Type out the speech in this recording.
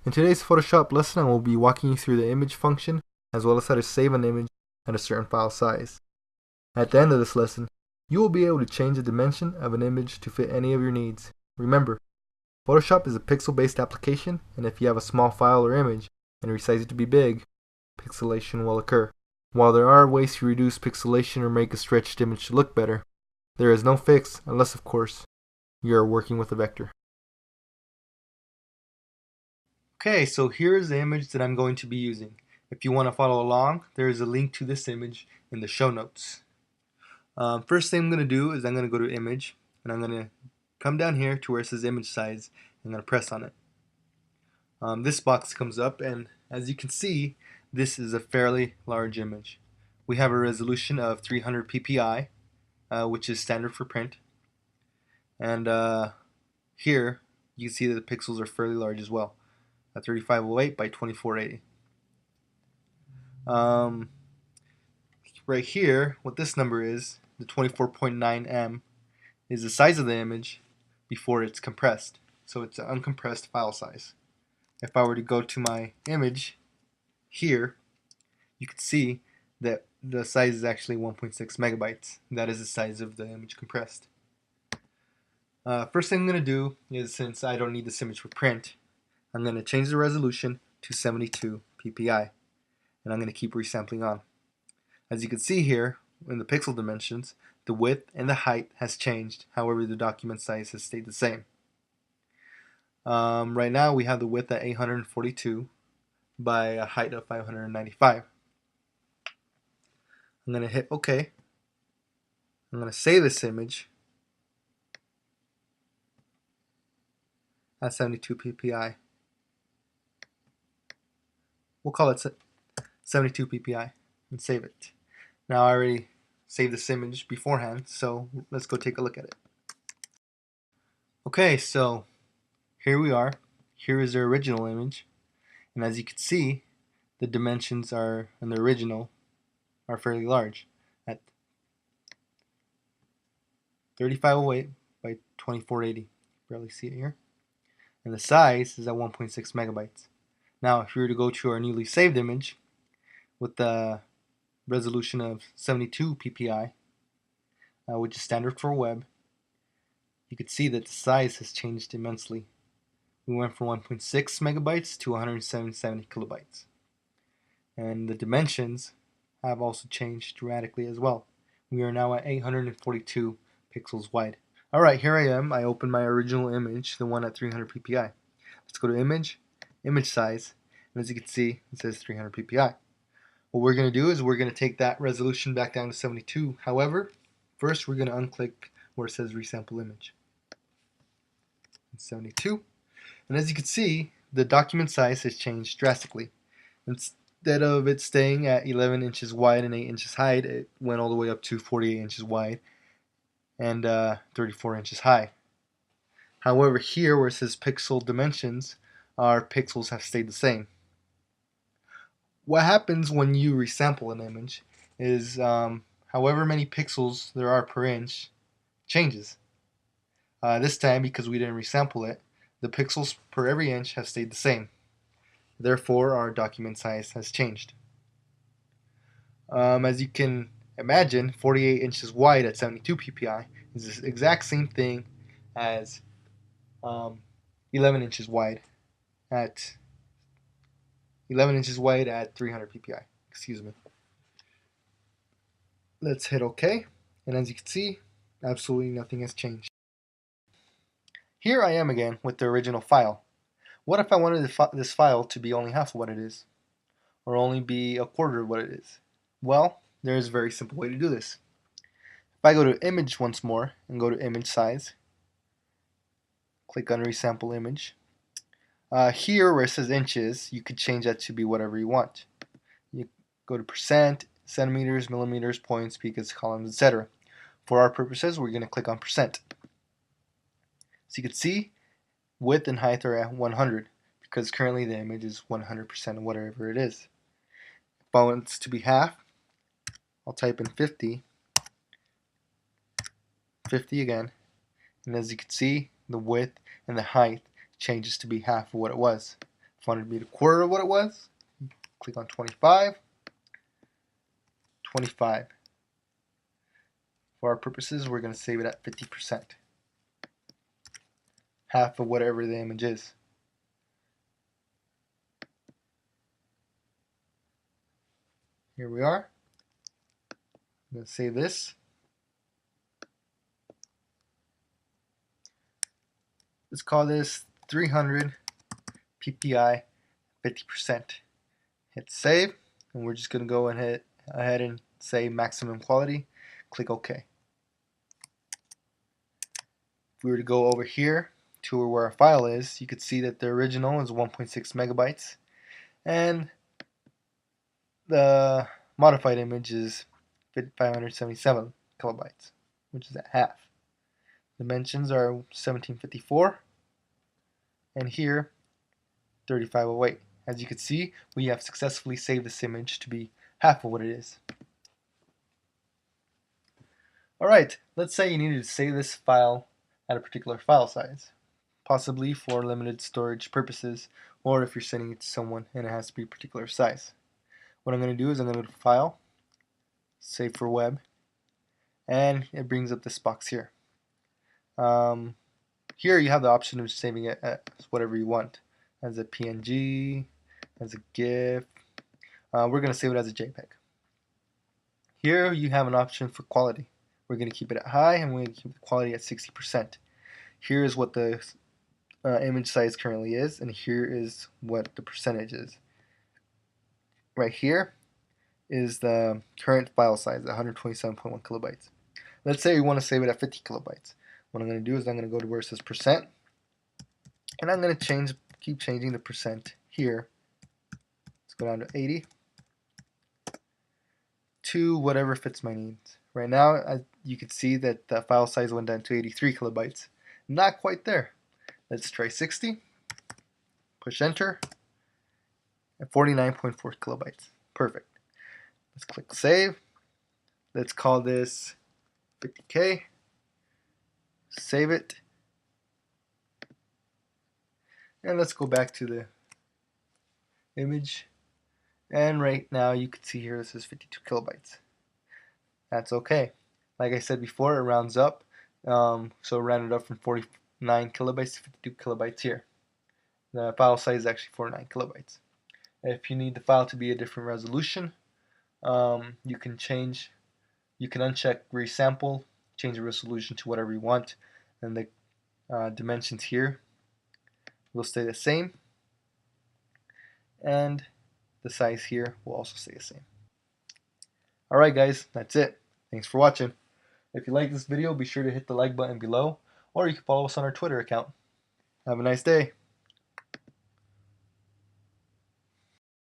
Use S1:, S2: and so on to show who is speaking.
S1: In today's Photoshop lesson, I will be walking you through the image function as well as how to save an image at a certain file size. At the end of this lesson, you will be able to change the dimension of an image to fit any of your needs. Remember, Photoshop is a pixel-based application, and if you have a small file or image and resize it to be big, pixilation will occur. While there are ways to reduce pixilation or make a stretched image look better, there is no fix unless, of course, you are working with a vector. Okay, so here is the image that I'm going to be using. If you want to follow along, there is a link to this image in the show notes. First thing I'm going to do is I'm going to go to Image, and I'm going to come down here to where it says Image Size. I'm going to press on it. This box comes up, and as you can see, this is a fairly large image. We have a resolution of 300 ppi, which is standard for print. And here, you can see that the pixels are fairly large as well. 3508 by 2480. Right here, what this number is, the 24.9 M, is the size of the image before it's compressed. So it's an uncompressed file size. If I were to go to my image here, you can see that the size is actually 1.6 megabytes. That is the size of the image compressed. First thing I'm going to do is, since I don't need this image for print, I'm going to change the resolution to 72 ppi, and I'm going to keep resampling on. As you can see here, in the pixel dimensions, the width and the height has changed, however the document size has stayed the same. Right now we have the width at 842 by a height of 595. I'm going to hit OK. I'm going to save this image at 72 ppi. We'll call it 72 ppi and save it. Now I already saved this image beforehand, so let's go take a look at it. Okay, so here we are. Here is the original image, and as you can see, the dimensions are in the original are fairly large at 3508 by 2480. Barely see it here. And the size is at 1.6 megabytes. Now, if we were to go to our newly saved image with the resolution of 72 ppi, which is standard for web, you could see that the size has changed immensely. We went from 1.6 megabytes to 170 kilobytes. And the dimensions have also changed dramatically as well. We are now at 842 pixels wide. Alright, here I am. I opened my original image, the one at 300 ppi. Let's go to Image, Image Size, and as you can see, it says 300 ppi. What we're going to do is we're going to take that resolution back down to 72. However, first we're going to unclick where it says Resample Image. 72. And as you can see, the document size has changed drastically. Instead of it staying at 11 inches wide and 8 inches high, it went all the way up to 48 inches wide and 34 inches high. However, here where it says pixel dimensions, our pixels have stayed the same. What happens when you resample an image is however many pixels there are per inch changes. This time, because we didn't resample it, the pixels per every inch have stayed the same. Therefore, our document size has changed. As you can imagine, 48 inches wide at 72 ppi is the exact same thing as 11 inches wide at 300 ppi. Excuse me. Let's hit OK, and as you can see, absolutely nothing has changed. Here I am again with the original file. What if I wanted this file to be only half of what it is, or only be a quarter of what it is? Well, there is a very simple way to do this. If I go to Image once more and go to Image Size, click on Resample Image. Here where it says inches, you could change that to be whatever you want. You go to percent, centimeters, millimeters, points, picas, columns, etc. For our purposes, we're going to click on percent. So you can see width and height are at 100 because currently the image is 100% of whatever it is. If I want it to be half, I'll type in 50, 50 again, and as you can see, the width and the height changes to be half of what it was. wanted to be a quarter of what it was, click on 25, 25. For our purposes, we're going to save it at 50%, half of whatever the image is. Here we are. I'm going to save this. Let's call this 300 ppi 50%. Hit save, and we're just going to go ahead and say maximum quality. Click OK. If we were to go over here to where our file is, you could see that the original is 1.6 megabytes and the modified image is 577 kilobytes, which is at half. Dimensions are 1754 and here 3508. As you can see, we have successfully saved this image to be half of what it is. Alright, let's say you needed to save this file at a particular file size, possibly for limited storage purposes, or if you're sending it to someone and it has to be a particular size. What I'm going to do is I'm going to go to File, Save for Web, and it brings up this box here. Here you have the option of saving it as whatever you want, as a PNG, as a GIF. We're going to save it as a JPEG. Here you have an option for quality. We're going to keep it at high and we're going to keep the quality at 60%. Here is what the image size currently is, and here is what the percentage is. Right here is the current file size at 127.1 kilobytes. Let's say we want to save it at 50 kilobytes. What I'm going to do is I'm going to go to where it says percent, and I'm going to keep changing the percent here. Let's go down to 80 to whatever fits my needs. Right now, you can see that the file size went down to 83 kilobytes. Not quite there. Let's try 60. Push enter. At 49.4 kilobytes. Perfect. Let's click save. Let's call this 50K. Save it. And let's go back to the image. And right now you can see here this is 52 kilobytes. That's okay. Like I said before, it rounds up. So it rounded up from 49 kilobytes to 52 kilobytes here. The file size is actually 49 kilobytes. If you need the file to be a different resolution, you can uncheck resample, change the resolution to whatever you want, and the dimensions here will stay the same, and the size here will also stay the same. Alright guys, that's it. Thanks for watching. If you like this video, be sure to hit the like button below, or you can follow us on our Twitter account. Have a nice day.